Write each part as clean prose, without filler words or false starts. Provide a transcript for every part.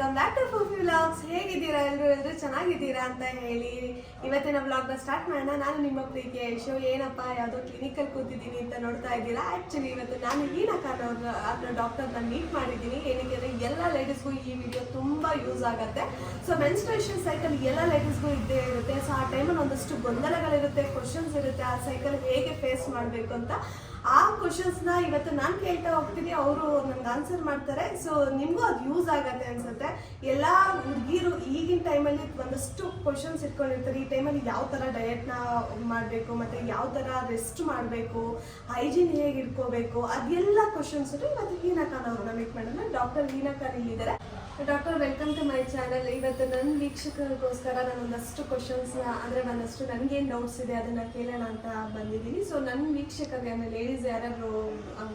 Welcome back to Foofi vlogs. ಹೇಗಿದ್ದೀರಾ ಎಲ್ಲರೂ ಚೆನ್ನಾಗಿದ್ದೀರಾ ಅಂತ ಹೇಳಿ ಇವತ್ತಿನ ವ್ಲಾಗ್ನ ಸ್ಟಾರ್ಟ್ ಮಾಡೋಣ. ನಾನು ನಿಮ್ಮ ಪ್ರೀತಿಯ ಯಶು. ಏನಪ್ಪ ಯಾವುದೋ ಕ್ಲಿನಿಕಲ್ಲಿ ಕೂತಿದ್ದೀನಿ ಅಂತ ನೋಡ್ತಾ ಇದ್ದೀರಾ. ಆ್ಯಕ್ಚುಲಿ ಇವತ್ತು ನಾನು ಹೀನಾ ಖಾನ್ ಅವ್ರ ಡಾಕ್ಟರ್ನ ಮೀಟ್ ಮಾಡಿದ್ದೀನಿ. ಏನಕ್ಕೆ ಅಂದರೆ ಎಲ್ಲ ಲೇಡೀಸ್ಗೂ ಈ ವಿಡಿಯೋ ತುಂಬ ಯೂಸ್ ಆಗುತ್ತೆ. ಸೊ ಮೆನ್ಸ್ಟ್ರೇಷನ್ ಸೈಕಲ್ ಎಲ್ಲ ಲೇಡೀಸ್ಗೂ ಇದ್ದೇ ಇರುತ್ತೆ. ಸೊ ಆ ಟೈಮಲ್ಲಿ ಒಂದಷ್ಟು ಗೊಂದಲಗಳಿರುತ್ತೆ, ಕ್ವಶನ್ಸ್ ಇರುತ್ತೆ. ಆ ಸೈಕಲ್ ಹೇಗೆ ಫೇಸ್ ಮಾಡಬೇಕು ಅಂತ ಆ ಕ್ವಶನ್ಸ್ನ ಇವತ್ತು ನಾನು ಕೇಳ್ತಾ ಹೋಗ್ತೀನಿ, ಅವರು ನಂಗೆ ಆನ್ಸರ್ ಮಾಡ್ತಾರೆ. ಸೊ ನಿಮಗೂ ಅದು ಯೂಸ್ ಆಗತ್ತೆ ಅನ್ಸುತ್ತೆ. ಎಲ್ಲ ಹುಡುಗಿರು ಈಗಿನ ಟೈಮಲ್ಲಿ ಒಂದಷ್ಟು ಕ್ವಶನ್ಸ್ ಇಟ್ಕೊಂಡಿರ್ತಾರೆ. ಈ ಟೈಮಲ್ಲಿ ಯಾವ ಥರ ಡಯಟ್ನ ಮಾಡಬೇಕು, ಮತ್ತು ಯಾವ ಥರ ರೆಸ್ಟ್ ಮಾಡಬೇಕು, ಹೈಜೀನ್ ಹೇಗೆ ಇಟ್ಕೋಬೇಕು, ಅದೆಲ್ಲ ಕ್ವಶನ್ಸ್ ಇವತ್ತು ಹೀನಾ ಖಾನ್ ಅವ್ರನ್ನ ಮೀಟ್ ಮಾಡೋಣ. ಡಾಕ್ಟರ್ ಹೀನಾ ಖಾನ್ ಇಲ್ಲಿದ್ದಾರೆ. Doctor, welcome to my channel. ಇವತ್ತು ನನ್ನ ವೀಕ್ಷಕರಿಗೋಸ್ಕರ ನಾನು ಒಂದಷ್ಟು ಕ್ವಶನ್ಸ್ನ, ಅಂದರೆ ಒಂದಷ್ಟು ನನಗೇನು ಡೌಟ್ಸ್ ಇದೆ ಅದನ್ನು ಕೇಳೋಣ ಅಂತ ಬಂದಿದ್ದೀನಿ. ಸೊ ನನ್ನ ವೀಕ್ಷಕರಿಗೆ, ಆಮೇಲೆ ಲೇಡೀಸ್ ಯಾರು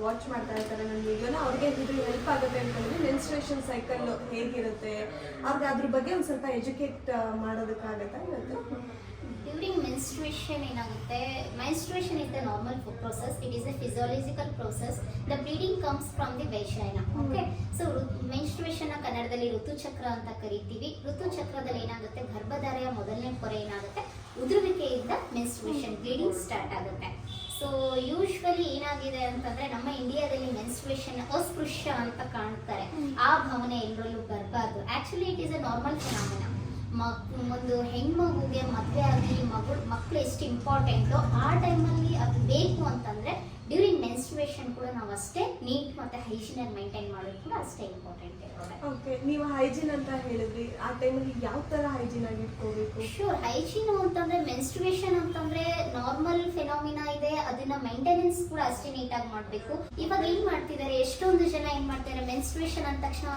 ವಾಚ್ ಮಾಡ್ತಾ ಇರ್ತಾರೆ ನನ್ನ ವಿಡಿಯೋನ, ಅವ್ರಿಗೆ ಇದು ಹೆಲ್ಪ್ ಆಗುತ್ತೆ ಅಂತಂದರೆ ಮೆನ್ಸ್ಟ್ರೇಷನ್ ಸೈಕಲ್ ಹೇಗಿರುತ್ತೆ, ಅವ್ರಿಗೆ ಅದ್ರ ಬಗ್ಗೆ ಒಂದು ಸ್ವಲ್ಪ ಎಜುಕೇಟ್ ಮಾಡೋದಕ್ಕಾಗತ್ತಾ ಇವತ್ತು? During menstruation ಏನಾಗುತ್ತೆ, menstruation is the normal process. It is a physiological process. The bleeding comes from the vagina. Okay, so menstruation ಕನ್ನಡದಲ್ಲಿ ಋತುಚಕ್ರ ಅಂತ ಕರಿತೀವಿ. ಋತುಚಕ್ರದಲ್ಲಿ ಏನಾಗುತ್ತೆ, ಗರ್ಭಧಾರೆಯ ಮೊದಲನೇ ಪೊರೆ ಏನಾಗುತ್ತೆ, ಉದುರುವಿಕೆಯಿಂದ ಮೆನ್ಸ್ಟ್ರೇಷನ್ ಬ್ಲೀಡಿಂಗ್ ಸ್ಟಾರ್ಟ್ ಆಗುತ್ತೆ. ಸೊ ಯೂಶ್ವಲಿ ಏನಾಗಿದೆ ಅಂತಂದ್ರೆ ನಮ್ಮ ಇಂಡಿಯಾದಲ್ಲಿ ಮೆನ್ಸ್ಟ್ರೇಷನ್ ಅಸ್ಪೃಶ್ಯ ಅಂತ ಕಾಣ್ತಾರೆ. ಆ ಭಾವನೆ ಎಲ್ಲರಲ್ಲೂ ಬರಬಾರ್ದು. Actually it is A normal phenomena. ಒಂದು ಹೆಣ್ಮಗುಗೆ ಮದುವೆ ಆಗಿ ಮಕ್ಕಳು ಎಷ್ಟು ಇಂಪಾರ್ಟೆಂಟೋ ಆ ಟೈಮಲ್ಲಿ ಅದು ಬೇಕು ಅಂತಂದರೆ ಡ್ಯೂರಿಂಗ್ ಮೆನ್ಸ್ಟ್ರೇಷನ್ ಕೂಡ ನಾವು ಅಷ್ಟೇ ನೀಟ್ ಮತ್ತು ಹೈಜೀನ್ ಮೈಂಟೈನ್ ಮಾಡೋದು ಕೂಡ ಅಷ್ಟೇ ಇಂಪಾರ್ಟೆಂಟ್ ಇರೋದು. ಓಕೆ, ನೀವು ಹೈಜೀನ್ ಅಂತ ಹೇಳಿದ್ರಿ. ಆ ಟೈಮಲ್ಲಿ ಯಾವ ಥರ ಹೈಜೀನ್ ಆಗಿ ಇಟ್ಕೋಬೇಕು? ಶೂರ್, ಹೈಜೀನ್ ಅಂತಂದರೆ ಮೆನ್ಸ್ಟ್ರೇಷನ್ ಅಂತಂದರೆ ನಾರ್ಮಲ್ ಫೆನಾಮಿನಾ ಇದೆ, ಅದನ್ನ ಮೈಂಟೆನೆನ್ಸ್ ಕೂಡ ಅಷ್ಟೇ ನೀಟಾಗಿ ಮಾಡಬೇಕು. ಇವಾಗ ಏನು ಮಾಡ್ತಿದ್ದಾರೆ, ಎಷ್ಟೊಂದು ಜನ ಏನು ಮಾಡ್ತಾರೆ, ಮೆನ್ಸ್ಟ್ರೇಷನ್ ಅಂದ ತಕ್ಷಣ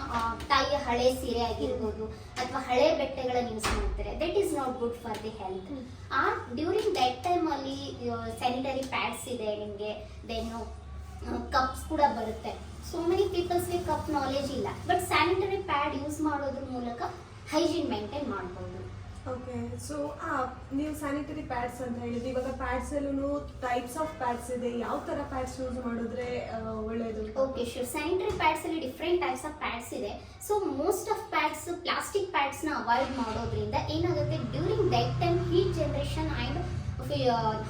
ತಾಯಿಯ ಹಳೆ ಸೀರೆ ಆಗಿರ್ಬೋದು ಅಥವಾ ಹಳೆ ಬಟ್ಟೆಗಳನ್ನು ಯೂಸ್ ಮಾಡ್ತಾರೆ. That is not good for the health. ಆ ಡ್ಯೂರಿಂಗ್ ದಟ್ ಟೈಮ್ ಅಲ್ಲಿ ಸ್ಯಾನಿಟರಿ ಪ್ಯಾಡ್ಸ್ ಇದೆ ನಿಮಗೆ, ದೆನ್ ಕಪ್ಸ್ ಕೂಡ ಬರುತ್ತೆ. ಸೋ ಮೆನಿ ಪೀಪಲ್ಸ್ಗೆ ಕಪ್ ನಾಲೆಜ್ ಇಲ್ಲ, ಬಟ್ ಸ್ಯಾನಿಟರಿ ಪ್ಯಾಡ್ ಯೂಸ್ ಮಾಡೋದ್ರ ಮೂಲಕ ಹೈಜೀನ್ ಮೇಂಟೈನ್ ಮಾಡ್ಬೋದು. ಓಕೆ, ಸೊ ನೀವು ಸ್ಯಾನಿಟರಿ ಪ್ಯಾಡ್ಸ್ ಅಂತ ಹೇಳಿದ್ರಿ. ಇವಾಗ ಪ್ಯಾಡ್ಸಲ್ಲೂ ಟೈಪ್ಸ್ ಆಫ್ ಪ್ಯಾಡ್ಸ್ ಇದೆ. ಯಾವ ಥರ ಪ್ಯಾಡ್ಸ್ ಯೂಸ್ ಮಾಡಿದ್ರೆ ಒಳ್ಳೆಯದು? Okay, sure. ಸ್ಯಾನಿಟರಿ ಪ್ಯಾಡ್ಸ್ ಅಲ್ಲಿ ಡಿಫ್ರೆಂಟ್ ಟೈಪ್ಸ್ ಆಫ್ ಪ್ಯಾಡ್ಸ್ ಇದೆ. So most of pads plastic ಪ್ಯಾಡ್ಸ್ನ ಅವಾಯ್ಡ್ ಮಾಡೋದ್ರಿಂದ ಏನಾಗುತ್ತೆ, during that time heat generation and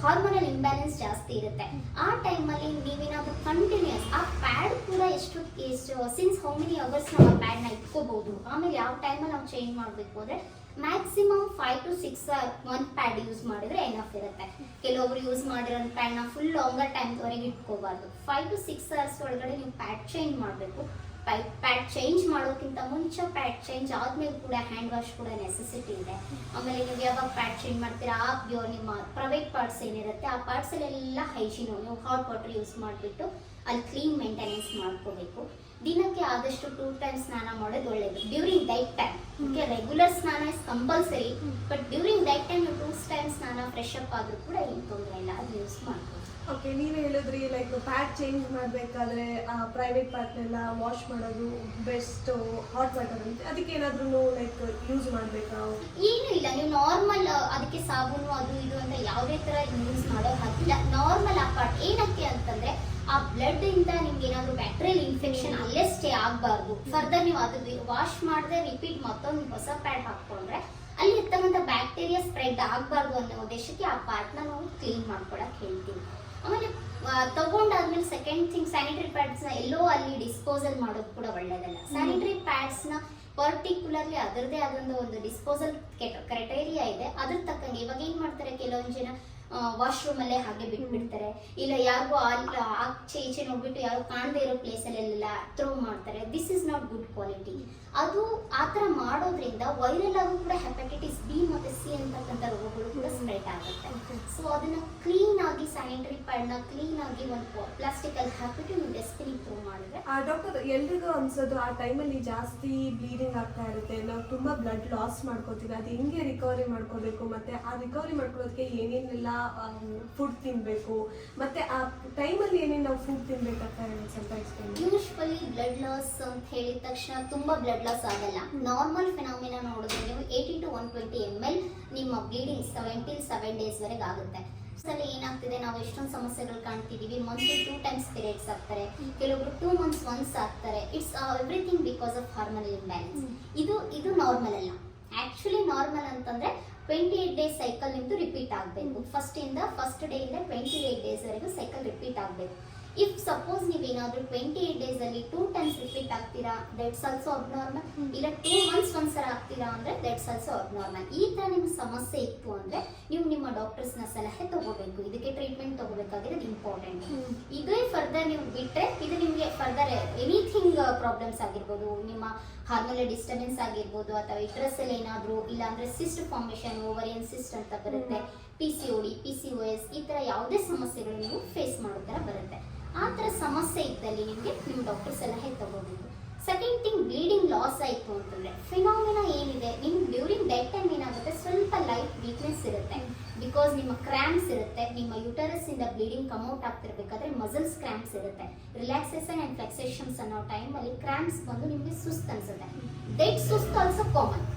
hormonal imbalance ಜಾಸ್ತಿ ಇರುತ್ತೆ. ಆ ಟೈಮಲ್ಲಿ ನೀವೇನಾದರೂ ಕಂಟಿನ್ಯೂಸ್ ಆ ಪ್ಯಾಡ್ ಕೂಡ ಎಷ್ಟು ಸಿನ್ಸ್ ಹೌ ಮೆನಿ ಅವರ್ಸ್ ನಾವು ಆ ಪ್ಯಾಡ್ನ ಇಟ್ಕೋಬಹುದು. ಆಮೇಲೆ ಯಾವ ಟೈಮಲ್ಲಿ ನಾವು ಚೇಂಜ್ ಮಾಡಬೇಕು ಅಂದರೆ ಮ್ಯಾಕ್ಸಿಮಮ್ 5 to 6 ಒಂದು ಪ್ಯಾಡ್ ಯೂಸ್ ಮಾಡಿದ್ರೆ ಎನಫ್ ಇರುತ್ತೆ. ಕೆಲವೊಬ್ರು ಯೂಸ್ ಮಾಡಿರೋ ಪ್ಯಾಡ್ನ ಫುಲ್ ಲಾಂಗರ್ ಟೈಮ್ವರೆಗೆ ಇಟ್ಕೋಬಾರ್ದು. 5 to 6 hours ಒಳಗಡೆ ನೀವು ಪ್ಯಾಡ್ ಚೇಂಜ್ ಮಾಡಬೇಕು. ಪ್ಯಾಡ್ ಚೇಂಜ್ ಮಾಡೋಕ್ಕಿಂತ ಮುಂಚೆ ಪ್ಯಾಡ್ ಚೇಂಜ್ ಆದ್ಮೇಲೆ ಕೂಡ ಹ್ಯಾಂಡ್ ವಾಶ್ ಕೂಡ ನೆಸೆಸಿಟಿ ಇದೆ. ಆಮೇಲೆ ನೀವು ಯಾವಾಗ ಪ್ಯಾಡ್ ಚೇಂಜ್ ಮಾಡ್ತೀರಾ ನಿಮ್ಮ ಪ್ರೈವೇಟ್ ಪಾರ್ಟ್ಸ್ ಏನಿರುತ್ತೆ ಆ ಪಾರ್ಟ್ಸಲ್ಲೆಲ್ಲ ಹೈಜೀನು, ನೀವು ಹಾಟ್ ವಾಟರ್ ಯೂಸ್ ಮಾಡಿಬಿಟ್ಟು ಅಲ್ಲಿ ಕ್ಲೀನ್ ಮೇಂಟೆನೆನ್ಸ್ ಮಾಡ್ಕೋಬೇಕು. ದಿನಕ್ಕೆ ಆದಷ್ಟು 2 times ಸ್ನಾನ ಮಾಡೋದು ಒಳ್ಳೆಯದು during that time. Okay, regular ಸ್ನಾನ is compulsory, but during that time ನೀವು 2 times ಸ್ನಾನ ಫ್ರೆಶ್ ಅಪ್ ಆದರೂ ಕೂಡ ಏನು ತೊಂದರೆ ಇಲ್ಲ, ಅದು ಯೂಸ್ ಮಾಡ್ಬೋದು. ಓಕೆ, ನೀವೇ ಹೇಳಿದ್ರಿ ಲೈಕ್ ಪ್ಯಾಡ್ ಚೇಂಜ್ ಮಾಡಬೇಕಾದ್ರೆ ಪ್ರೈವೇಟ್ ಪಾರ್ಟ್ನೆಲ್ಲ ವಾಶ್ ಮಾಡೋದು ಬೆಸ್ಟ್, ಹಾಟ್ ವಾಟರ್ ಅಂತ. ಅದಕ್ಕೆ ಏನಾದ್ರೂ ಲೈಕ್ ಯೂಸ್ ಮಾಡಬೇಕಾ? ಏನೂ ಇಲ್ಲ, ನೀವು ನಾರ್ಮಲ್ ಅದಕ್ಕೆ ಸಾಬೂನು ಅದು ಇದು ಅಂತ ಯಾವುದೇ ಥರ ಯೂಸ್ ಮಾಡೋ ಹಾಕಿಲ್ಲ. ನಾರ್ಮಲ್ ಆ ಪಾರ್ಟ್ ಏನಕ್ಕೆ ಅಂತಂದರೆ ಆ ಬ್ಲಡ್ ಇಂದ ನಿಮ್ಗೆ ಏನಾದರೂ ಬ್ಯಾಕ್ಟೀರಿಯಲ್ ಇನ್ಫೆಕ್ಷನ್ ಅಲ್ಲೇ ಸ್ಟೇ ಆಗಬಾರ್ದು. ಫರ್ದರ್ ನೀವು ಅದು ವಾಶ್ ಮಾಡದೆ ರಿಪೀಟ್ ಮತ್ತೊಂದು ಹೊಸ ಪ್ಯಾಡ್ ಹಾಕ್ಕೊಂಡ್ರೆ ಅಲ್ಲಿ ಇರ್ತಕ್ಕಂಥ ಬ್ಯಾಕ್ಟೀರಿಯಾ ಸ್ಪ್ರೆಡ್ ಆಗಬಾರ್ದು ಅನ್ನೋ ಉದ್ದೇಶಕ್ಕೆ ಆ ಪಾರ್ಟ್ನ ನಾವು ಕ್ಲೀನ್ ಮಾಡ್ಕೊಳಕ್ಕೆ ಹೇಳ್ತೀವಿ. ಆಮೇಲೆ ತಗೊಂಡಾದ್ಮೇಲೆ ಸೆಕೆಂಡ್ ಥಿಂಗ್, ಸ್ಯಾನಿಟರಿ ಪ್ಯಾಡ್ಸ್ನ ಎಲ್ಲೋ ಅಲ್ಲಿ ಡಿಸ್ಪೋಸಲ್ ಮಾಡೋದು ಕೂಡ ಒಳ್ಳೆಯದಲ್ಲ. ಸ್ಯಾನಿಟರಿ ಪ್ಯಾಡ್ಸ್ನ ಪರ್ಟಿಕ್ಯುಲರ್ಲಿ ಅದರದೇ ಆದಂಥ ಒಂದು ಡಿಸ್ಪೋಸಲ್ ಕ್ರೈಟೇರಿಯಾ ಇದೆ. ಅದ್ರ ತಕ್ಕಂಗೆ ಇವಾಗ ಏನು ಮಾಡ್ತಾರೆ, ಕೆಲವೊಂದು ಜನ ವಾಶ್ರೂಮ್ ಅಲ್ಲೇ ಹಾಗೆ ಬಿಟ್ಬಿಡ್ತಾರೆ, ಇಲ್ಲ ಯಾರಿಗೂ ಆಚೆ ಈಚೆ ನೋಡ್ಬಿಟ್ಟು ಯಾರು ಕಾಣದೇ ಇರೋ ಪ್ಲೇಸಲ್ಲೆಲ್ಲ ಥ್ರೋ ಮಾಡ್ತಾರೆ. This is not good quality. ಅದು ಆ ಥರ ಮಾಡೋದ್ರಿಂದ ವೈರಲ್ ಆಗೂ ಕೂಡ ಹೆಪಟೈಟಿಸ್ ಬಿ ಮತ್ತು ಸಿ ಅಂತಕ್ಕಂಥ ರೋಗಗಳು ಕೂಡ ಸ್ಪ್ರೆಡ್ ಆಗುತ್ತೆ. ಸೊ ಅದನ್ನ ಕ್ಲೀನ್ ಆಗಿ ಸ್ಯಾನಿಟರಿ ಪ್ಯಾಡ್ನ ಕ್ಲೀನ್ ಆಗಿ ಒಂದು ಪ್ಲಾಸ್ಟಿಕಲ್ಲಿ ಹಾಕಿಬಿಟ್ಟು ನೀವು ಡಸ್ಟ್ಬಿನಿಗೆ ಥ್ರೋ ಮಾಡಿದ್ರೆ. ಡಾಕ್ಟರ್, ಎಲ್ರಿಗೂ ಅನ್ಸೋದು ಆ ಟೈಮಲ್ಲಿ ಜಾಸ್ತಿ ಬ್ಲೀಡಿಂಗ್ ಆಗ್ತಾ ಇರುತ್ತೆ, ನಾವು ತುಂಬ ಬ್ಲಡ್ ಲಾಸ್ ಮಾಡ್ಕೋತೀವಿ. ಅದು ಹೆಂಗೆ ರಿಕವರಿ ಮಾಡ್ಕೋಬೇಕು, ಮತ್ತು ಆ ರಿಕವರಿ ಮಾಡ್ಕೊಳ್ಳೋದಕ್ಕೆ ಏನೇನೆಲ್ಲ ಫುಡ್ ತಿನ್ನಬೇಕು, ಮತ್ತು ಆ ಟೈಮಲ್ಲಿ ಏನೇನು ನಾವು ಫುಡ್ ತಿನ್ಬೇಕಂತ ಹೇಳಿ ಸ್ವಲ್ಪ ಎಕ್ಸ್ಪ್ಲೇನ್. ಯೂಶ್ವಲಿ ಬ್ಲಡ್ ಲಾಸ್ ಅಂತ ಹೇಳಿದ ತಕ್ಷಣ ತುಂಬ ಬ್ಲಡ್ ಲಾಸ್ ಆಗಲ್ಲ. ನಾರ್ಮಲ್ ಫಿನಾಮಿನಾ ನೋಡಿದ್ರೆ ನೀವು 80 to 120 ml ನಿಮ್ಮ ಬ್ಲೀಡಿಂಗ್ 77 days ವರೆಗೆ ಆಗುತ್ತೆ. ಸಲ ಏನಾಗ್ತಿದೆ, ನಾವು ಎಷ್ಟೊಂದು ಸಮಸ್ಯೆಗಳು ಕಾಣ್ತಿದೀವಿ. ಮಂತ್ಲಿ 2 ಟೈಮ್ಸ್ ಪೀರಿಯಡ್ಸ್ ಆಗ್ತಾರೆ, ಕೆಲವೊಬ್ರು 2 ಮಂತ್ಸ್ ಒನ್ಸ್ ಆಗ್ತಾರೆ. It's everything because of hormonal imbalance. ಇದು ನಾರ್ಮಲ್ ಅಲ್ಲ. ಆಕ್ಚುಲಿ ನಾರ್ಮಲ್ ಅಂತಂದ್ರೆ 28 ಡೇಸ್ ಸೈಕಲ್ ನಿಮ್ದು ರಿಪೀಟ್ ಆಗಬೇಕು. ಫಸ್ಟ್ ಡೇ ಇಂದ 28 ಡೇಸ್ ವರೆಗೂ ಸೈಕಲ್ ರಿಪೀಟ್ ಆಗಬೇಕು. ಇಫ್ ಸಪೋಸ್ ನೀವೇನಾದ್ರೂ 28 ಡೇಸ್ ಅಲ್ಲಿ 2 ಟೈಮ್ಸ್ ರಿಪೀಟ್ ಆಗ್ತೀರಾ, ದಟ್ಸ್ ಆಲ್ಸೋ ಅಬ್ನಾರ್ಮಲ್. ಇಲ್ಲ 2 ಮಂತ್ಸ್ ಒಂದ್ಸಲ ಆಗ್ತೀರಾ ಅಂದ್ರೆ ದಟ್ಸ್ ಆಲ್ಸೋ ಅಬ್ನಾರ್ಮಲ್. ಈ ತರ ನಿಮ್ಗೆ ಸಮಸ್ಯೆ ಇತ್ತು ಅಂದ್ರೆ ನೀವು ನಿಮ್ಮ ಡಾಕ್ಟರ್ಸ್ ನ ಸಲಹೆ ತಗೋಬೇಕು. ಇದಕ್ಕೆ ಟ್ರೀಟ್ಮೆಂಟ್ ತಗೋಬೇಕಾಗಿರೋದು ಇಂಪಾರ್ಟೆಂಟ್. ಇದೇ ಫರ್ದರ್ ನೀವು ಬಿಟ್ರೆ ಇದು ನಿಮ್ಗೆ ಫರ್ದರ್ ಎನಿಥಿಂಗ್ ಪ್ರಾಬ್ಲಮ್ಸ್ ಆಗಿರ್ಬೋದು, ನಿಮ್ಮ ಹಾರ್ಮೋನಲ್ ಡಿಸ್ಟರ್ಬೆನ್ಸ್ ಆಗಿರ್ಬೋದು, ಅಥವಾ ಯುಟರಸ್ ಅಲ್ಲಿ ಏನಾದ್ರು, ಇಲ್ಲ ಅಂದ್ರೆ ಸಿಸ್ಟ್ ಫಾರ್ಮೇಶನ್, ಓವರಿಯನ್ ಸಿಸ್ಟ್ ಅಂತ ಬರುತ್ತೆ, PCOD, PCOS, ಈ ತರ ಯಾವುದೇ ಸಮಸ್ಯೆಗಳು ನೀವು ಫೇಸ್ ಮಾಡೋ ತರ ಬರುತ್ತೆ. ಆ ಥರ ಸಮಸ್ಯೆ ಇದ್ದಲ್ಲಿ ನಿಮಗೆ ನಿಮ್ಮ ಡಾಕ್ಟರ್ ಸಲಹೆ ತಗೋಬೇಕು. ಸೆಕೆಂಡ್ ಥಿಂಗ್, ಬ್ಲೀಡಿಂಗ್ ಲಾಸ್ ಆಯಿತು ಅಂತಂದರೆ ಫಿನಾಮಿನಾ ಏನಿದೆ, ನಿಮ್ಗೆ ಡ್ಯೂರಿಂಗ್ ಡೇಟ್ ಟೈಮ್ ಏನಾಗುತ್ತೆ, ಸ್ವಲ್ಪ ಲೈಟ್ ವೀಕ್ನೆಸ್ ಇರುತ್ತೆ. ಬಿಕಾಸ್ ನಿಮ್ಮ ಕ್ರ್ಯಾಂಪ್ಸ್ ಇರುತ್ತೆ, ನಿಮ್ಮ ಯುಟರಸ್ ಇಂದ ಬ್ಲೀಡಿಂಗ್ ಕಮ್ಔಟ್ ಆಗ್ತಿರ್ಬೇಕಾದ್ರೆ ಮಸಲ್ಸ್ ಕ್ರ್ಯಾಂಪ್ಸ್ ಇರುತ್ತೆ. ರಿಲ್ಯಾಕ್ಸೇಷನ್ ಆ್ಯಂಡ್ ಫ್ಲೆಕ್ಸೇಷನ್ಸ್ ಅನ್ನೋ ಟೈಮಲ್ಲಿ ಕ್ರ್ಯಾಂಪ್ಸ್ ಬಂದು ನಿಮಗೆ ಸುಸ್ತು ಅನ್ಸುತ್ತೆ. ದಟ್ ಸುಸ್ತು ಆಲ್ಸೋ ಕಾಮನ್.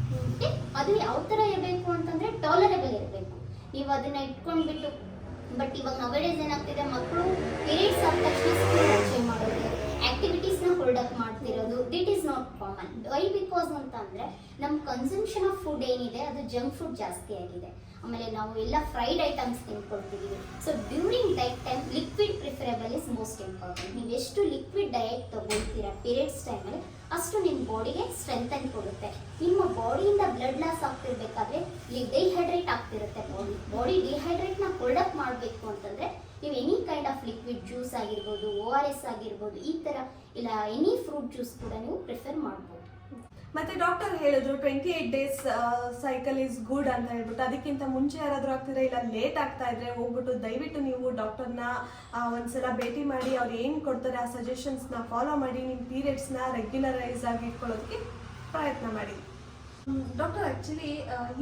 ಅದು ಯಾವ ಥರ ಇರಬೇಕು ಅಂತಂದರೆ ಟಾಲರೇಬಲ್ ಇರಬೇಕು. ನೀವು ಅದನ್ನ ಇಟ್ಕೊಂಡ್ಬಿಟ್ಟು, ಬಟ್ ಇವಾಗ ನವೇಡೇಸ್ ಏನಾಗ್ತಿದೆ, ಮಕ್ಕಳು ಪೀರಿಯಡ್ಸ್ ಆದ ತಕ್ಷಣ ಸ್ಕೂಲ್ ರಚನೆ ಮಾಡೋದು, ಆಕ್ಟಿವಿಟೀಸ್ನ ಹೋಲ್ಡಪ್ ಮಾಡ್ತಿರೋದು, that is not common. Why because ಅಂತಂದ್ರೆ ನಮ್ಮ ಕನ್ಸಂಪ್ಷನ್ ಆಫ್ ಫುಡ್ ಏನಿದೆ ಅದು ಜಂಕ್ ಫುಡ್ ಜಾಸ್ತಿ ಆಗಿದೆ. ಆಮೇಲೆ ನಾವು ಎಲ್ಲ ಫ್ರೈಡ್ ಐಟಮ್ಸ್ ತಿನ್ಕೊಳ್ತಿದ್ದೀವಿ. So during diet time liquid preferable is most important. ನೀವು ಎಷ್ಟು ಲಿಕ್ವಿಡ್ ಡಯಟ್ ತಗೊಳ್ತೀರಾ ಪೀರಿಯಡ್ಸ್ ಟೈಮಲ್ಲಿ ಅಷ್ಟು ನಿಮ್ಮ ಬಾಡಿಗೆ ಸ್ಟ್ರೆಂಥನ್ ಕೊಡುತ್ತೆ. ನಿಮ್ಮ ಬಾಡಿಯಿಂದ ಬ್ಲಡ್ ಲಾಸ್ ಆಗ್ತಿರ್ಬೇಕಾದ್ರೆ ಡಿಹೈಡ್ರೇಟ್ ಆಗ್ತಿರುತ್ತೆ. ಬಾಡಿ ಡಿಹೈಡ್ರೇಟ್ನ ಹೋಲ್ಡಪ್ ಮಾಡಬೇಕು ಅಂತಂದ್ರೆ ನೀವು any kind of liquid juice ಆಗಿರ್ಬೋದು, ORS ಆಗಿರ್ಬೋದು, ಈ ಥರ ಇಲ್ಲ ಎನಿ ಫ್ರೂಟ್ ಜ್ಯೂಸ್ ಕೂಡ ನೀವು ಪ್ರಿಫರ್ ಮಾಡ್ಬೋದು. ಮತ್ತೆ ಡಾಕ್ಟರ್ ಹೇಳಿದ್ರು 28 ಡೇಸ್ ಸೈಕಲ್ ಇಸ್ ಗುಡ್ ಅಂತ ಹೇಳ್ಬಿಟ್ಟು, ಅದಕ್ಕಿಂತ ಮುಂಚೆ ಯಾರಾದ್ರೂ ಆಗ್ತಿದ್ರೆ ಇಲ್ಲ ಲೇಟ್ ಆಗ್ತಾ ಇದ್ರೆ ಹೋಗ್ಬಿಟ್ಟು ದಯವಿಟ್ಟು ನೀವು ಡಾಕ್ಟರ್ನ ಒಂದ್ಸಲ ಭೇಟಿ ಮಾಡಿ, ಅವ್ರು ಏನು ಕೊಡ್ತಾರೆ ಆ ಸಜೆಷನ್ಸ್ನ ಫಾಲೋ ಮಾಡಿ ನಿಮ್ಮ ಪೀರಿಯಡ್ಸ್ನ ರೆಗ್ಯುಲರೈಸ್ ಆಗಿ ಇಟ್ಕೊಳ್ಳೋದಕ್ಕೆ ಪ್ರಯತ್ನ ಮಾಡಿ. ಡಾಕ್ಟರ್, ಆ್ಯಕ್ಚುಲಿ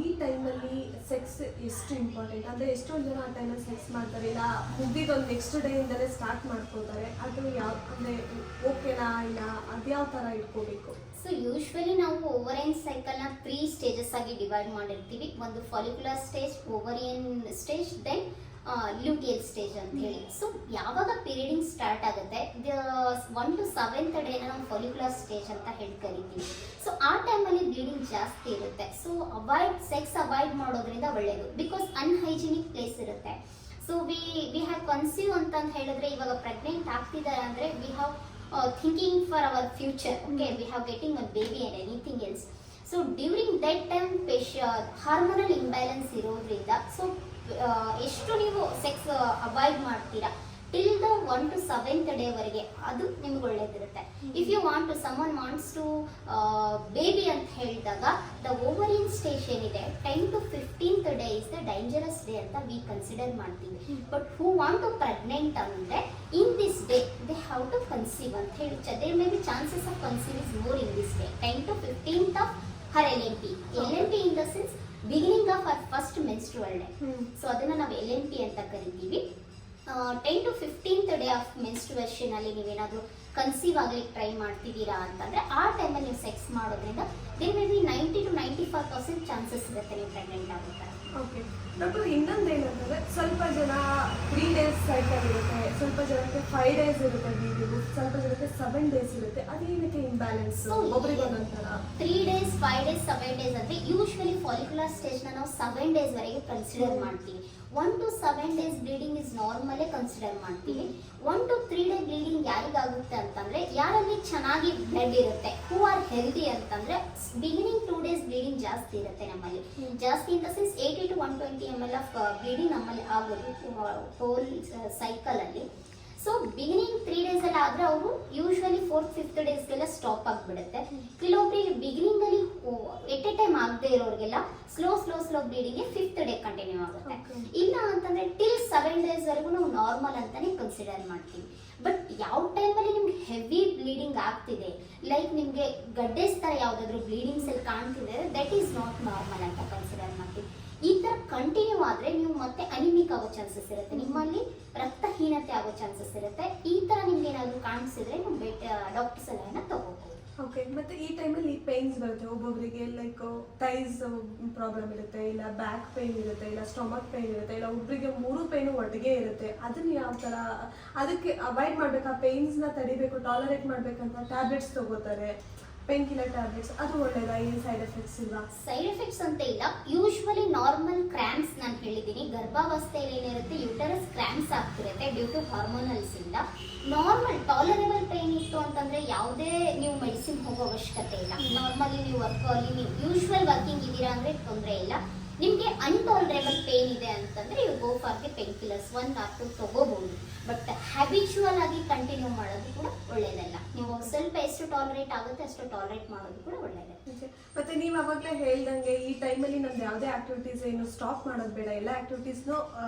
ಈ ಟೈಮಲ್ಲಿ ಸೆಕ್ಸ್ ಎಷ್ಟು ಇಂಪಾರ್ಟೆಂಟ್ ಅಂದರೆ ಎಷ್ಟೊಂದು ಜನ ಆ ಟೈಮಲ್ಲಿ ಸೆಕ್ಸ್ ಮಾಡ್ತಾರೆ, ಇಲ್ಲ ಮುಗಿದೊಂದು ನೆಕ್ಸ್ಟ್ ಡೇಯಿಂದಲೇ ಸ್ಟಾರ್ಟ್ ಮಾಡ್ಕೋತಾರೆ. ಅದು ಯಾವ ಅಂದರೆ ಓಕೆನಾ, ಇಲ್ಲ ಅದ್ಯಾವ ಥರ ಇಟ್ಕೋಬೇಕು? ಸೊ ಯೂಶ್ವಲಿ ನಾವು ಓವರಿಯನ್ ಸೈಕಲ್ನ 3 ಸ್ಟೇಜಸ್ ಆಗಿ ಡಿವೈಡ್ ಮಾಡಿರ್ತೀವಿ. ಒಂದು follicular stage, ovarian stage, then luteal stage ಅಂತ ಹೇಳಿ. ಸೊ ಯಾವಾಗ ಪೀರಿಯಡಿಂಗ್ ಸ್ಟಾರ್ಟ್ ಆಗುತ್ತೆ 1 to 7th ಡೇನ ನಾವು ಫಾಲಿಕ್ಯುಲರ್ ಸ್ಟೇಜ್ ಅಂತ ಹೇಳಿ ಕರಿತೀವಿ. ಸೊ ಆ ಟೈಮಲ್ಲಿ ಬ್ಲೀಡಿಂಗ್ ಜಾಸ್ತಿ ಇರುತ್ತೆ. ಸೊ ಸೆಕ್ಸ್ ಅವಾಯ್ಡ್ ಮಾಡೋದ್ರಿಂದ ಒಳ್ಳೆಯದು, ಬಿಕಾಸ್ ಅನ್ಹೈಜಿನಿಕ್ ಪ್ಲೇಸ್ ಇರುತ್ತೆ. ಸೊ ವಿ ಹ್ಯಾವ್ ಕನ್ಸೀವ್ ಅಂತ ಹೇಳಿದ್ರೆ, ಇವಾಗ ಪ್ರೆಗ್ನೆಂಟ್ ಆಗ್ತಿದ್ದಾರೆ ಅಂದರೆ we have thinking for our future, okay, we have getting a baby and anything else. So during that time hormonal imbalance ಇರೋದ್ರಿಂದ so ಎಷ್ಟು ನೀವು ಸೆಕ್ಸ್ ಅವಾಯ್ಡ್ ಮಾಡ್ತೀರಾ till the 1 to 7th day ವರೆಗೆ ಅದು ನಿಮ್ಗೆ ಒಳ್ಳೇದಿರುತ್ತೆ. If you want to someone wants to baby ಅಂತ ಹೇಳಿದಾಗ ದ ಓವರಿಯನ್ ಸ್ಟೇಜ್ ಏನಿದೆ 10 to 15th day is the dangerous day ಅಂತ ವಿ ಕನ್ಸಿಡರ್ ಮಾಡ್ತೀವಿ. But who want to pregnant ಅಂದರೆ in this day they have to conceive ಅಂತ ಹೇಳಿ, there may be chances of conceive is more in this day 10 to 15th of her LMP. LMP in the sense beginning of our first menstrual day. So ಅದನ್ನು ನಾವು LMP ಅಂತ ಕರಿತೀವಿ. 10 to 15th day of ಮೆನ್ಸ್ಟ್ರುವೇಷನ್ ಅಲ್ಲಿ ನೀವೇನಾದರೂ conceive ಆಗ್ಲಿಕ್ಕೆ try ಮಾಡ್ತಿದ್ದೀರಾ ಅಂತಂದ್ರೆ ಆ ಟೈಮಲ್ಲಿ ನೀವು ಸೆಕ್ಸ್ ಮಾಡೋದ್ರಿಂದ there may be 90 to 95% chances ಇರುತ್ತೆ ನೀವು ಪ್ರೆಗ್ನೆಂಟ್ ಆಗುತ್ತೆ. ಓಕೆ ಡಾಕ್ಟರ್, ಇನ್ನೊಂದು ಏನಂತಂದ್ರೆ ಸ್ವಲ್ಪ ಜನ 3 ಡೇಸ್ ಸೈಕಲ್ ಇರುತ್ತೆ, ಸ್ವಲ್ಪ ಜನಕ್ಕೆ 5 ಡೇಸ್ ಇರುತ್ತೆ ಬ್ಲೀಡಿಂಗು, ಸ್ವಲ್ಪ ಜನಕ್ಕೆ 7 ಡೇಸ್ ಇರುತ್ತೆ. ಅದೇನಕ್ಕೆ ಇಂಬ್ಯಾಲೆನ್ಸ್? ಒಬ್ಬರಿಗೆ ಒಂದೊಂಥರ 3 days, 5 days, 7 days ಅಂದ್ರೆ ಯೂಶ್ವಲಿ ಫಾಲಿಕ್ಯುಲರ್ ಸ್ಟೇಜ್ನ ನಾವು 7 days ವರೆಗೆ ಕನ್ಸಿಡರ್ ಮಾಡ್ತೀವಿ. 1 to 7 days ಬ್ಲೀಡಿಂಗ್ ಇಸ್ ನಾರ್ಮಲೇ ಕನ್ಸಿಡರ್ ಮಾಡ್ತೀವಿ. 1 to 3 day ಬ್ಲೀಡಿಂಗ್ ಯಾರಿಗಾಗುತ್ತೆ ಅಂತಂದ್ರೆ ಯಾರಲ್ಲಿ ಚೆನ್ನಾಗಿ ಬ್ಲಡ್ ಇರುತ್ತೆ, ಹೂ ಆರ್ ಹೆಲ್ದಿ ಅಂತಂದ್ರೆ ಬಿಗಿನಿಂಗ್ 2 days ಬ್ಲೀಡಿಂಗ್ ಜಾಸ್ತಿ ಇರುತ್ತೆ ನಮ್ಮಲ್ಲಿ. ಜಾಸ್ತಿ ಇನ್ the sense 80 to 120 ml of bleeding ನಮ್ಮಲ್ಲಿ ಆಗೋದು ಹೋಲ್ ಸೈಕಲ್ ಅಲ್ಲಿ. ಸೊ ಬಿಗಿನಿಂಗ್ 3 days ಅಲ್ಲಿ ಆದ್ರೆ ಅವರು ಯೂಶ್ವಲಿ 4th 5th ಡೇಸ್ಗೆಲ್ಲ ಸ್ಟಾಪ್ ಆಗಿಬಿಡುತ್ತೆ. ಕೆಲವೊಬ್ಬರಿಗೆ ಬಿಗಿನಿಂಗ್ ಅಲ್ಲಿ ಎಟ್ ಎ ಟೈಮ್ ಆಗದೆ ಇರೋರಿಗೆಲ್ಲ slow bleeding 5th day continue ಆಗುತ್ತೆ. ಇಲ್ಲ ಅಂತಂದ್ರೆ ಟಿಲ್ 7 days ವರೆಗೂ ನಾವು ನಾರ್ಮಲ್ ಅಂತಾನೆ ಕನ್ಸಿಡರ್ ಮಾಡ್ತೀವಿ. ಬಟ್ ಯಾವ ಟೈಮಲ್ಲಿ ನಿಮ್ಗೆ ಹೆವಿ ಬ್ಲೀಡಿಂಗ್ ಆಗ್ತಿದೆ, ಲೈಕ್ ನಿಮಗೆ ಗಡ್ಡೆಸ್ ಥರ ಯಾವುದಾದ್ರೂ ಬ್ಲೀಡಿಂಗ್ಸ್ ಅಲ್ಲಿ ಕಾಣ್ತಿದೆ, ದಟ್ ಈಸ್ ನಾಟ್ ನಾರ್ಮಲ್ ಅಂತ ಕನ್ಸಿಡರ್ ಮಾಡ್ತೀವಿ. ಈ ಥರ ಕಂಟಿನ್ಯೂ ಆದರೆ ನೀವು ಮತ್ತೆ ಅನಿಮಿಕ್ ಆಗೋ ಚಾನ್ಸಸ್ ಇರುತ್ತೆ, ನಿಮ್ಮಲ್ಲಿ ರಕ್ತಹೀನತೆ ಆಗೋ ಚಾನ್ಸಸ್ ಇರುತ್ತೆ. ಈ ಥರ ನಿಮ್ಗೆ ಏನಾದರೂ ಕಾಣಿಸಿದ್ರೆ ನೀವು ಡಾಕ್ಟರ್ ಸಲಹೆನ ತಗೋಬಹುದು. ಓಕೆ, ಮತ್ತೆ ಈ ಟೈಮಲ್ಲಿ ಪೇನ್ಸ್ ಬರುತ್ತೆ ಒಬ್ಬೊಬ್ಬರಿಗೆ, ಲೈಕ್ ಥೈಸ್ ಪ್ರಾಬ್ಲಮ್ ಇರುತ್ತೆ, ಇಲ್ಲ ಬ್ಯಾಕ್ ಪೇನ್ ಇರುತ್ತೆ, ಇಲ್ಲ ಸ್ಟೊಮಕ್ ಪೇನ್ ಇರುತ್ತೆ, ಇಲ್ಲ ಒಬ್ಬರಿಗೆ 3 ಪೇನು ಒಟ್ಟಿಗೆ ಇರುತ್ತೆ. ಅದನ್ನ ಯಾವ ಥರ ಅದಕ್ಕೆ ಅವಾಯ್ಡ್ ಮಾಡಬೇಕು, ಆ ಪೇನ್ಸ್ನ ತಡಿಬೇಕು, ಟಾಲರೇಟ್ ಮಾಡಬೇಕಂತ ಟ್ಯಾಬ್ಲೆಟ್ಸ್ ತಗೋತಾರೆ, ಪೇನ್ ಕಿಲ್ಲರ್ ಟ್ಯಾಬ್ಲೆಟ್ಸ್. ಅದು ಒಳ್ಳೇದಾ? ಏನು ಸೈಡ್ ಎಫೆಕ್ಟ್ಸ್ ಇಲ್ವಾ? ಸೈಡ್ ಎಫೆಕ್ಟ್ಸ್ ಅಂತ ಇಲ್ಲ. ಯೂಶ್ವಲಿ ನಾರ್ಮಲ್ ಕ್ರ್ಯಾಂಪ್ಸ್ ನಾನು ಹೇಳಿದ್ದೀನಿ, ಗರ್ಭಾವಸ್ಥೆಯಲ್ಲಿ ಏನಿರುತ್ತೆ ಯುಟರಸ್ ಕ್ರ್ಯಾಂಪ್ಸ್ ಆಗ್ತಿರುತ್ತೆ ಡ್ಯೂ ಟು ಹಾರ್ಮೋನಲ್ಸ್ ಇಂದ. ನಾರ್ಮಲ್ ಟಾಲರೇಬಲ್ ಪೇನ್ ಇತ್ತು ಅಂತಂದ್ರೆ ಯಾವುದೇ ನೀವು ಮೆಡಿಸಿನ್ ಹೋಗೋ ಅವಶ್ಯಕತೆ ಇಲ್ಲ. ನಾರ್ಮಲಿ ನೀವು ವರ್ಕಲ್ಲಿ ನೀವು ಯೂಶ್ವಲ್ ವರ್ಕಿಂಗ್ ಇದ್ದೀರಾ ಅಂದ್ರೆ ತೊಂದರೆ ಇಲ್ಲ. ನಿಮಗೆ ಅನ್ಟಾಲರೇಬಲ್ ಪೇನ್ ಇದೆ ಅಂತಂದ್ರೆ you go for the painkillers 1 or 2 ತಗೋಬಹುದು. ಬಟ್ ಹ್ಯಾಬಿಚುವಲ್ ಆಗಿ ಕಂಟಿನ್ಯೂ ಮಾಡೋದು ಕೂಡ ಒಳ್ಳೇದಲ್ಲ. ನೀವು ಸ್ವಲ್ಪ ಎಷ್ಟು ಟಾಲರೇಟ್ ಆಗುತ್ತೆ ಅಷ್ಟು ಟಾಲರೇಟ್ ಮಾಡೋದು ಕೂಡ ಒಳ್ಳೇದೇ. ಮತ್ತೆ ನೀವು ಅವಾಗಲೇ ಹೇಳ್ದಂಗೆ ಈ ಟೈಮಲ್ಲಿ ನಮ್ದು ಯಾವುದೇ ಆಕ್ಟಿವಿಟೀಸ್ ಏನು ಸ್ಟಾಪ್ ಮಾಡೋದು ಬೇಡ, ಎಲ್ಲ ಆಕ್ಟಿವಿಟೀಸ್ನು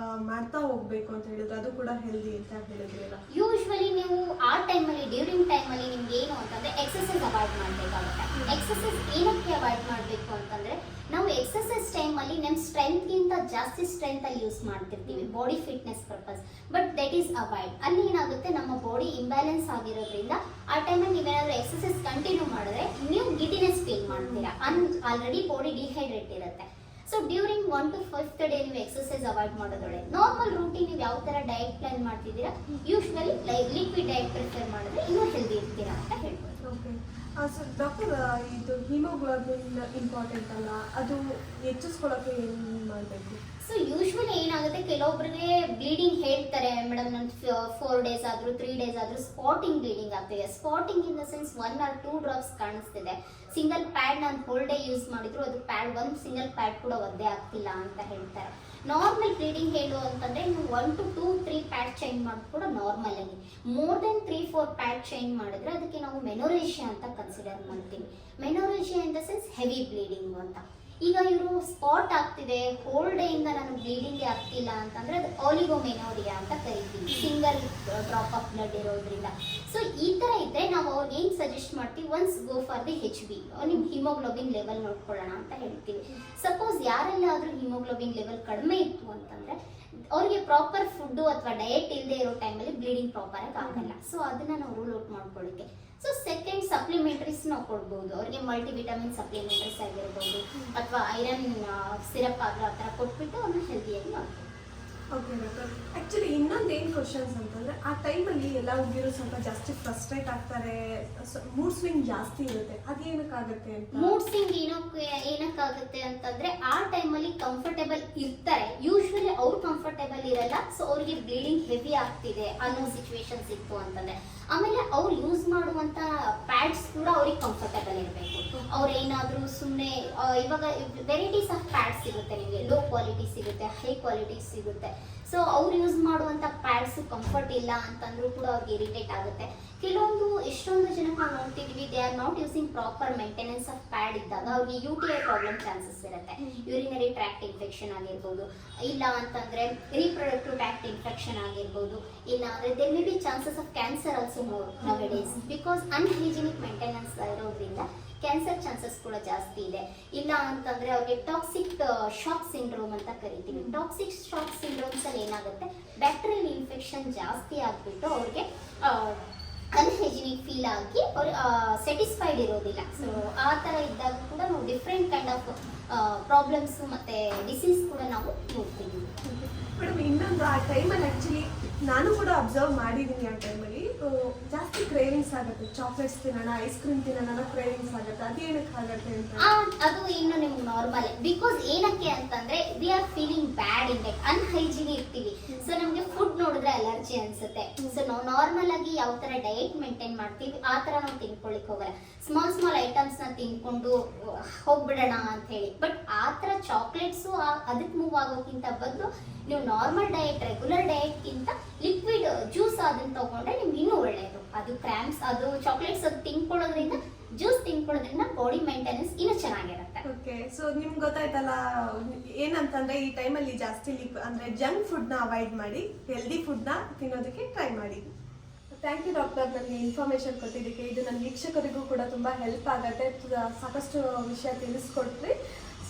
ಮಾಡ್ತಾ ಹೋಗ್ಬೇಕು ಅಂತ ಹೇಳಿದ್ರು, ಅದು ಕೂಡ ಹೆಲ್ದಿ ಅಂತ ಹೇಳಿದ್ರಲ್ಲ. ಯೂಶ್ವಲಿ ನೀವು ಆ ಟೈಮಲ್ಲಿ ಡ್ಯೂರಿಂಗ್ ಟೈಮಲ್ಲಿ ನಿಮ್ಗೆ ಏನು ಅಂತಂದ್ರೆ ಎಕ್ಸಸೈಸ್ ಅವಾಯ್ಡ್ ಮಾಡಬೇಕಾಗುತ್ತೆ. ಎಕ್ಸಸೈಸ್ ಏನಕ್ಕೆ ಅವಾಯ್ಡ್ ಮಾಡಬೇಕು ಅಂತಂದ್ರೆ ನಾವು ಎಕ್ಸಸೈಸ್ ಟೈಮಲ್ಲಿ ನಮ್ಮ ಸ್ಟ್ರೆಂತ್ಗಿಂತ ಜಾಸ್ತಿ ಸ್ಟ್ರೆಂತ್ ಅಲ್ಲಿ ಯೂಸ್ ಮಾಡ್ತಿರ್ತೀವಿ body fitness purpose. But that is avoid. ಅಲ್ಲಿ ಏನಾಗುತ್ತೆ, ನಮ್ಮ ಬಾಡಿ ಇಂಬ್ಯಾಲೆನ್ಸ್ ಆಗಿರೋದ್ರಿಂದ ಆ ಟೈಮಲ್ಲಿ ನೀವೇನಾದ್ರೂ ಎಕ್ಸಸೈಸ್ ಕಂಟಿನ್ಯೂ ಮಾಡಿದ್ರೆ ನೀವು ಗಿಟಿನೆಸ್ ಫೀಲ್ ಮಾಡ್ತೀರಾ. ಆಲ್ರೆಡಿ ಬಾಡಿ ಡಿಹೈಡ್ರೇಟ್ ಇರುತ್ತೆ. So during 1 to 5th day ನೀವು ಎಕ್ಸಸೈಸ್ ಅವಾಯ್ಡ್ ಮಾಡೋದೊಳ್ಳೆ. ನಾರ್ಮಲ್ ರೂಟೀನ್ ನೀವು ಯಾವ ತರ ಡಯಟ್ ಪ್ಲಾನ್ ಮಾಡ್ತಿದ್ದೀರಾ, ಯೂಶ್ವಲಿ ಲಿಕ್ವಿಡ್ ಡಯಟ್ ಪ್ರಿಫರ್ ಮಾಡಿದ್ರೆ ಇನ್ನೂ ಹೆಲ್ದಿ ಇರ್ತೀರಾ ಅಂತ ಹೇಳ್ಬೋದು. ಓಕೆ, ಸೊ ಡಾಕ್ಟರ್, ಇದು ಹಿಮೋಗ್ಲೋಬಿನ್ ಇಂಪಾರ್ಟೆಂಟ್ ಅಲ್ಲ, ಅದು ಹೆಚ್ಚಿಸ್ಕೊಳ್ಳೋಕೆ ಏನು ಮಾಡಬೇಕು? ಸೊ ಯೂಶ್ವಲಿ ಏನಾಗುತ್ತೆ, ಕೆಲವೊಬ್ಬರಿಗೆ ಬ್ಲೀಡಿಂಗ್ ಹೇಳ್ತಾರೆ ಮೇಡಮ್, ನನ್ನ 4 days ಆದ್ರೂ 3 days ಆದ್ರೂ ಸ್ಪಾಟಿಂಗ್ ಬ್ಲೀಡಿಂಗ್ ಆಗ್ತಿದೆ. Spotting in the sense 1 or 2 drops ಕಾಣಿಸ್ತಿದೆ. ಸಿಂಗಲ್ ಪ್ಯಾಡ್ ನಾನು ಹೋಲ್ ಡೇ ಯೂಸ್ ಮಾಡಿದ್ರು ಅದು ಪ್ಯಾಡ್ ಒಂದು ಸಿಂಗಲ್ ಪ್ಯಾಡ್ ಕೂಡ ಒದ್ದೆ ಆಗ್ತಿಲ್ಲ ಅಂತ ಹೇಳ್ತಾರೆ. ನಾರ್ಮಲ್ ಬ್ಲೀಡಿಂಗ್ ಹೇಳು ಅಂತಂದ್ರೆ ನೀವು 1 to 2, 3 ಪ್ಯಾಡ್ ಚೇಂಜ್ ಮಾಡೋದು ಕೂಡ ನಾರ್ಮಲ್ ಆಗಿ. ಮೋರ್ ದೆನ್ 3-4 ಪ್ಯಾಡ್ ಚೇಂಜ್ ಮಾಡಿದ್ರೆ ಅದಕ್ಕೆ ನಾವು ಮೆನೋರೇಷಿಯಾ ಅಂತ ಕನ್ಸಿಡರ್ ಮಾಡ್ತೀವಿ. Menorrhagia in the sense heavy bleeding ಅಂತ. ಈಗ ಇವರು ಸ್ಪಾಟ್ ಆಗ್ತಿದೆ, ಹೋಲ್ ಡೇ ಇಂದ ನಾನು ಬ್ಲೀಡಿಂಗ್ ಆಗ್ತಿಲ್ಲ ಅಂತಂದ್ರೆ ಅದು ಆಲಿಗೋಮೆನೋರಿಯಾ ಅಂತ ಕರಿತೀವಿ, ಸಿಂಗಲ್ ಡ್ರಾಪ್ ಆಫ್ ಬ್ಲಡ್ ಇರೋದ್ರಿಂದ. ಸೊ ಈ ತರ ಇದ್ರೆ ನಾವು ಅವ್ರಿಗೆ ಏನ್ ಸಜೆಸ್ಟ್ ಮಾಡ್ತೀವಿ, once go for the HB, ನಿಮ್ ಹಿಮೋಗ್ಲೋಬಿನ್ ಲೆವೆಲ್ ನೋಡ್ಕೊಳ್ಳೋಣ ಅಂತ ಹೇಳ್ತೀವಿ. ಸಪೋಸ್ ಯಾರೆಲ್ಲಾದ್ರೂ ಹಿಮೋಗ್ಲೋಬಿನ್ ಲೆವೆಲ್ ಕಡಿಮೆ ಇತ್ತು ಅಂತಂದ್ರೆ ಅವ್ರಿಗೆ ಪ್ರಾಪರ್ ಫುಡ್ ಅಥವಾ ಡಯಟ್ ಇಲ್ಲದೆ ಇರೋ ಟೈಮಲ್ಲಿ ಬ್ಲೀಡಿಂಗ್ ಪ್ರಾಪರ್ ಆಗಿ ಆಗಲ್ಲ. ಸೊ ಅದನ್ನ ನಾವು ರೂಲ್ ಔಟ್ ಮಾಡ್ಕೊಳ್ಳಿಕ್ಕೆ ಸೊ ಸೆಕೆಂಡ್ ಸಪ್ಲಿಮೆಂಟರೀಸ್ ನಾವು ಕೊಡ್ಬೋದು. ಅವ್ರಿಗೆ ಮಲ್ಟಿವಿಟಮಿನ್ ಸಪ್ಲಿಮೆಂಟರೀಸ್ ಆಗಿರ್ಬೋದು ಅಥವಾ ಐರನ್ ಸಿರಪ್ ಆಗೋ ಆ ಥರ ಕೊಟ್ಬಿಟ್ಟು ಅವ್ರನ್ನ ಹೆಲ್ದಿಯಾಗಿ ಮಾಡ್ಬೋದು. ಓಕೆ ಡಾಕ್ಟರ್, ಆ್ಯಕ್ಚುಲಿ ಇನ್ನೊಂದು ಏನು ಕ್ವಶನ್ಸ್ ಅಂತಂದರೆ, ಆ ಟೈಮಲ್ಲಿ ಎಲ್ಲ ಹುಡುಗಿರು ಸ್ವಲ್ಪ ಜಾಸ್ತಿ ಫ್ರಸ್ಟ್ರೇಟ್ ಆಗ್ತಾರೆ, ಮೂಡ್ ಸ್ವಿಂಗ್ ಜಾಸ್ತಿ ಇರುತ್ತೆ, ಅದೇನಕ್ಕಾಗುತ್ತೆ ಅಂತ? ಮೂಡ್ ಸ್ವಿಂಗ್ ಏನಕ್ಕಾಗುತ್ತೆ ಅಂತಂದ್ರೆ ಆ ಟೈಮಲ್ಲಿ ಕಂಫರ್ಟೇಬಲ್ ಇರ್ತಾರೆ, ಯೂಶ್ವಲಿ ಅವ್ರು ಕಂಫರ್ಟೇಬಲ್ ಇರಲ್ಲ. ಸೊ ಅವ್ರಿಗೆ ಬ್ಲೀಡಿಂಗ್ ಹೆವಿ ಆಗ್ತಿದೆ ಅನ್ನೋ ಸಿಚುವೇಶನ್ಸ್ ಇತ್ತು ಅಂತಂದ್ರೆ, ಆಮೇಲೆ ಅವ್ರು ಯೂಸ್ ಮಾಡುವಂತ ಪ್ಯಾಡ್ಸ್ ಕೂಡ ಅವ್ರಿಗೆ ಕಂಫರ್ಟೇಬಲ್ ಇರಬೇಕು. ಅವ್ರು ಏನಾದ್ರೂ ಸುಮ್ಮನೆ ಇವಾಗ ವೆರೈಟೀಸ್ ಆಫ್ ಪ್ಯಾಡ್ಸ್ ಸಿಗುತ್ತೆ ನಿಮಗೆ, ಲೋ ಕ್ವಾಲಿಟಿ ಸಿಗುತ್ತೆ, ಹೈ ಕ್ವಾಲಿಟಿ ಸಿಗುತ್ತೆ. ಸೊ ಅವ್ರು ಯೂಸ್ ಮಾಡುವಂತ ಪ್ಯಾಡ್ಸ್ ಕಂಫರ್ಟ್ ಇಲ್ಲ ಅಂತಂದ್ರೂ ಕೂಡ ಅವ್ರಿಗೆ ಇರಿಟೇಟ್ ಆಗುತ್ತೆ. ಎಷ್ಟೊಂದು ಜನಕ್ಕೆ ನಾವು ನೋಡ್ತಿದೀವಿ, they are not using proper maintenance of pad ಇದ್ದಾಗ ಅವ್ರಿಗೆ UTI ಪ್ರಾಬ್ಲಮ್ ಚಾನ್ಸಸ್ ಇರುತ್ತೆ. ಯೂರಿನರಿ ಟ್ರ್ಯಾಕ್ಟ್ ಇನ್ಫೆಕ್ಷನ್ ಆಗಿರ್ಬೋದು, ಇಲ್ಲ ಅಂತಂದ್ರೆ ರೀಪ್ರೊಡಕ್ಟಿವ್ ಟ್ರ್ಯಾಕ್ಟ್ ಇನ್ಫೆಕ್ಷನ್ ಆಗಿರ್ಬೋದು, ಇಲ್ಲ ಅಂದ್ರೆ there may be chances of cancer also nowadays because unhygienic maintenance ಇರೋದ್ರಿಂದ ಕ್ಯಾನ್ಸರ್ ಚಾನ್ಸಸ್ ಕೂಡ ಜಾಸ್ತಿ ಇದೆ. ಇಲ್ಲ ಅಂತಂದ್ರೆ ಅವ್ರಿಗೆ ಟಾಕ್ಸಿಕ್ ಶಾಕ್ ಸಿಂಡ್ರೋಮ್ ಅಂತ ಕರಿತೀವಿ. ಟಾಕ್ಸಿಕ್ ಶಾಕ್ ಸಿಂಡ್ರೋಮ್ಸ್ ಅಲ್ಲಿ ಏನಾಗುತ್ತೆ, ಬ್ಯಾಕ್ಟೀರಿಯಲ್ ಇನ್ಫೆಕ್ಷನ್ ಜಾಸ್ತಿ ಆಗ್ಬಿಟ್ಟು ಅವ್ರಿಗೆ ಅನ್ಹೈಜಿನಿಕ್ ಫೀಲ್ ಆಗಿ ಅವ್ರು ಸ್ಯಾಟಿಸ್ಫೈಡ್ ಇರೋದಿಲ್ಲ. ಸೊ ಆ ತರ ಇದ್ದಾಗ ಕೂಡ ನಾವು ಡಿಫ್ರೆಂಟ್ ಕೈಂಡ್ ಆಫ್ ಪ್ರಾಬ್ಲಮ್ಸ್ ಮತ್ತೆ ಡಿಸೀಸ್ ಕೂಡ ನಾವು ನೋಡ್ತೀವಿ. ಮೇಡಮ್, ಇನ್ನೊಂದು ಆ ಟೈಮಲ್ಲಿ ಆ್ಯಕ್ಚುಲಿ ನಾನು ಕೂಡ ಅಬ್ಸರ್ವ್ ಮಾಡಿದ್ದೀನಿ, ಆ ಟೈಮಲ್ಲಿ ಜಾಸ್ತಿ ಕ್ರೇವಿಂಗ್ಸ್ ಆಗುತ್ತೆ, ಚಾಕ್ಲೇಟ್ಸ್ ತಿನ್ನೋಣ, ಐಸ್ ಕ್ರೀಮ್ ತಿನ್ನೋಣ ಕ್ರೇವಿಂಗ್ಸ್ ಆಗುತ್ತೆ, ಅದೇನಕ್ಕೆ ಆಗುತ್ತೆ ಅಂತ? ಅದು ಇನ್ನು ನಿಮ್ಗೆ ನಾರ್ಮಲ್, ಬಿಕಾಸ್ ಏನಕ್ಕೆ ಅಂತಂದ್ರೆ we are feeling bad in that, unhygienic ಇರ್ತೀವಿ. ಸೊ ನಮ್ಗೆ ಫುಡ್ ನೋಡಿದ್ರೆ ಅಲರ್ಜಿ ಅನ್ಸುತ್ತೆ. ಸೊ ನಾವು ನಾರ್ಮಲ್ ಆಗಿ ಯಾವ ತರ ಡಯಟ್ ಮೇಂಟೈನ್ ಮಾಡ್ತೀವಿ ಆ ತರ ನಾವು ತಿನ್ಕೊಳಿಕ್ ಹೋಗಲ್ಲ. ಸ್ಮಾಲ್ ಐಟಮ್ಸ್ ನ ತಿನ್ಕೊಂಡು ಹೋಗ್ಬಿಡೋಣ ಅಂತ ಹೇಳಿ. ಬಟ್ ಆ ತರ ಚಾಕ್ಲೇಟ್ಸು ಅದಕ್ಕೆ ಮೂವ್ ಆಗೋಕ್ಕಿಂತ ಬದಲು ನೀವು ನಾರ್ಮಲ್ ಡಯಟ್, ರೆಗ್ಯುಲರ್ ಡಯಟ್ಗಿಂತ ಲಿಕ್ವಿಡ್ ಜ್ಯೂಸ್ ಅದನ್ನ ತಗೊಂಡ್ರೆ ನಿಮ್ಗೆ ಇನ್ನೂ ಒಳ್ಳೆಯದು. ಅದು ಕ್ರ್ಯಾಂಪ್ಸ್, ಅದು ಚಾಕ್ಲೇಟ್ಸ್ ಅದು ತಿನ್ಕೊಳ್ಳೋದ್ರಿಂದ, ಜ್ಯೂಸ್ ತಿನ್ಕೊಳ್ಳೋದ್ರಿಂದ ಬಾಡಿ ಮೇಂಟೆನೆನ್ಸ್ ಇನ್ನೂ ಚೆನ್ನಾಗಿರುತ್ತೆ. ಓಕೆ, ಸೊ ನಿಮ್ಗೆ ಗೊತ್ತಾಯ್ತಲ್ಲ ಏನಂತಂದ್ರೆ ಈ ಟೈಮಲ್ಲಿ ಜಾಸ್ತಿ ಅಂದ್ರೆ ಜಂಕ್ ಫುಡ್ನ ಅವಾಯ್ಡ್ ಮಾಡಿ ಹೆಲ್ದಿ ಫುಡ್ನ ತಿನ್ನೋದಕ್ಕೆ ಟ್ರೈ ಮಾಡಿ. ಥ್ಯಾಂಕ್ ಯು ಡಾಕ್ಟರ್, ನನಗೆ ಇನ್ಫಾರ್ಮೇಶನ್ ಕೊಟ್ಟಿದ್ದಕ್ಕೆ. ಇದು ನನ್ನ ವೀಕ್ಷಕರಿಗೂ ಕೂಡ ತುಂಬ ಹೆಲ್ಪ್ ಆಗುತ್ತೆ, ಸಾಕಷ್ಟು ವಿಷಯ ತಿಳಿಸ್ಕೊಟ್ರಿ.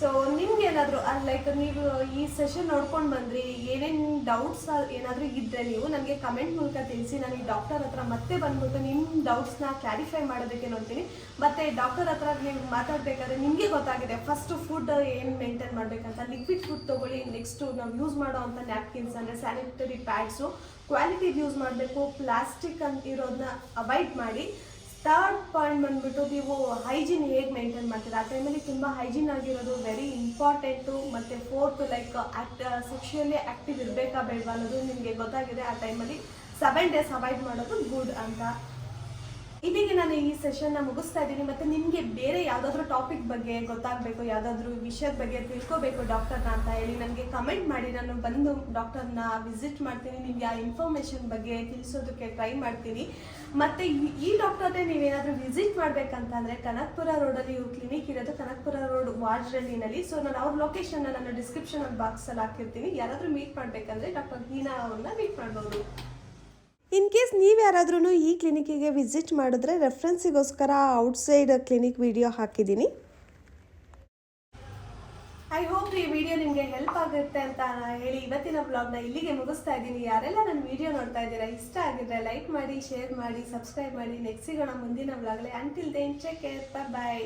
ಸೊ ನಿಮ್ಗೆ ಏನಾದರೂ ಲೈಕ್ ನೀವು ಈ ಸೆಷನ್ ನೋಡ್ಕೊಂಡು ಬಂದ್ರಿ, ಏನೇನು ಡೌಟ್ಸ್ ಏನಾದರೂ ಇದ್ದರೆ ನೀವು ನನಗೆ ಕಮೆಂಟ್ ಮೂಲಕ ತಿಳಿಸಿ. ನಾನು ಈ ಡಾಕ್ಟರ್ ಹತ್ರ ಮತ್ತೆ ಬಂದ್ಬಿಟ್ಟು ನಿಮ್ಮ ಡೌಟ್ಸ್ನ ಕ್ಲಾರಿಫೈ ಮಾಡೋದಕ್ಕೆ ನೋಡ್ತೀನಿ. ಮತ್ತು ಡಾಕ್ಟರ್ ಹತ್ರ ನೀವು ಮಾತಾಡಬೇಕಾದ್ರೆ ನಿಮಗೆ ಗೊತ್ತಾಗಿದೆ ಫಸ್ಟು ಫುಡ್ ಏನು ಮೇಂಟೈನ್ ಮಾಡಬೇಕಂತ. ಲಿಕ್ವಿಡ್ ಫುಡ್ ತೊಗೊಳ್ಳಿ. ನೆಕ್ಸ್ಟು ನಾವು ಯೂಸ್ ಮಾಡೋ ಅಂಥ ನ್ಯಾಪ್ಕಿನ್ಸ್ ಅಂದರೆ ಸ್ಯಾನಿಟರಿ ಪ್ಯಾಡ್ಸು ಕ್ವಾಲಿಟಿದು ಯೂಸ್ ಮಾಡಬೇಕು. ಪ್ಲಾಸ್ಟಿಕ್ ಅಂತ ಇರೋದನ್ನ ಅವಾಯ್ಡ್ ಮಾಡಿ. ಥರ್ಡ್ ಪಾಯಿಂಟ್ ಬಂದ್ಬಿಟ್ಟು ನೀವು ಹೈಜೀನ್ ಹೇಗೆ ಮೇಂಟೈನ್ ಮಾಡ್ತೀರಾ, ಆ ಟೈಮಲ್ಲಿ ತುಂಬ ಹೈಜೀನ್ ಆಗಿರೋದು ವೆರಿ ಇಂಪಾರ್ಟೆಂಟು. ಮತ್ತು ಫೋರ್ತ್ ಲೈಕ್ ಸೆಕ್ಷುಯಲಿ ಆ್ಯಕ್ಟಿವ್ ಇರಬೇಕಾ ಬೇಡವಾ ಅನ್ನೋದು ನಿಮಗೆ ಗೊತ್ತಾಗಿದೆ. ಆ ಟೈಮಲ್ಲಿ 7 days ಅವಾಯ್ಡ್ ಮಾಡೋದು ಗುಡ್ ಅಂತ. ಇಲ್ಲಿಗೆ ನಾನು ಈ ಸೆಷನ್ನ ಮುಗಿಸ್ತಾ ಇದ್ದೀನಿ. ಮತ್ತು ನಿಮಗೆ ಬೇರೆ ಯಾವುದಾದ್ರೂ ಟಾಪಿಕ್ ಬಗ್ಗೆ ಗೊತ್ತಾಗಬೇಕು, ಯಾವುದಾದ್ರೂ ವಿಷಯದ ಬಗ್ಗೆ ತಿಳ್ಕೋಬೇಕು ಡಾಕ್ಟರ್ನ ಅಂತ ಹೇಳಿ ನನಗೆ ಕಮೆಂಟ್ ಮಾಡಿ. ನಾನು ಬಂದು ಡಾಕ್ಟರ್ನ ವಿಸಿಟ್ ಮಾಡ್ತೀನಿ, ನಿಮಗೆ ಆ ಇನ್ಫಾರ್ಮೇಷನ್ ಬಗ್ಗೆ ತಿಳಿಸೋದಕ್ಕೆ ಟ್ರೈ ಮಾಡ್ತೀನಿ. ಮತ್ತು ಈ ಡಾಕ್ಟರ್ನೇ ನೀವೇನಾದರೂ ವಿಸಿಟ್ ಮಾಡಬೇಕಂತಂದರೆ ಕನಕಪುರ ರೋಡಲ್ಲಿ ಇವ್ರ ಕ್ಲಿನಿಕ್ ಇರೋದು, ಕನಕಪುರ ರೋಡ್ ವಾರ್ಡ್ರಳ್ಳಿನಲ್ಲಿ. ಸೊ ನಾನು ಅವ್ರ ಲೊಕೇಶನ್ನ ನಾನು ಡಿಸ್ಕ್ರಿಪ್ಷನ್ ಬಾಕ್ಸಲ್ಲಿ ಹಾಕಿರ್ತೀನಿ. ಯಾರಾದರೂ ಮೀಟ್ ಮಾಡಬೇಕಂದ್ರೆ ಡಾಕ್ಟರ್ ಹೀನಾ ಅವ್ರನ್ನ ಮೀಟ್ ಮಾಡ್ಬೋದು. ಇನ್ ಕೇಸ್ ನೀವು ಯಾರಾದ್ರೂ ಈ ಕ್ಲಿನಿಕ್ಕಿಗೆ ವಿಸಿಟ್ ಮಾಡಿದ್ರೆ ರೆಫರೆನ್ಸಿಗೋಸ್ಕರ ಔಟ್ಸೈಡ್ ಕ್ಲಿನಿಕ್ ವಿಡಿಯೋ ಹಾಕಿದ್ದೀನಿ. ಐ ಹೋಪ್ ಈ ವಿಡಿಯೋ ನಿಮಗೆ ಹೆಲ್ಪ್ ಆಗುತ್ತೆ ಅಂತ ಹೇಳಿ ಇವತ್ತಿನ ವ್ಲಾಗ್ನ ಇಲ್ಲಿಗೆ ಮುಗಿಸ್ತಾ ಇದ್ದೀನಿ. ಯಾರೆಲ್ಲ ನನ್ನ ವಿಡಿಯೋ ನೋಡ್ತಾ ಇದ್ದೀರಾ, ಇಷ್ಟ ಆಗಿದ್ರೆ ಲೈಕ್ ಮಾಡಿ, ಶೇರ್ ಮಾಡಿ, ಸಬ್ಸ್ಕ್ರೈಬ್ ಮಾಡಿ. ನೆಕ್ಸ್ಟ್ ಸಿಗೋಣ ಮುಂದಿನ ವ್ಲಾಗ್ಲಿ. ಅಂಟಿಲ್ ದೆನ್ ಟೇಕ್ ಕೇರ್, ಬಾಯ್.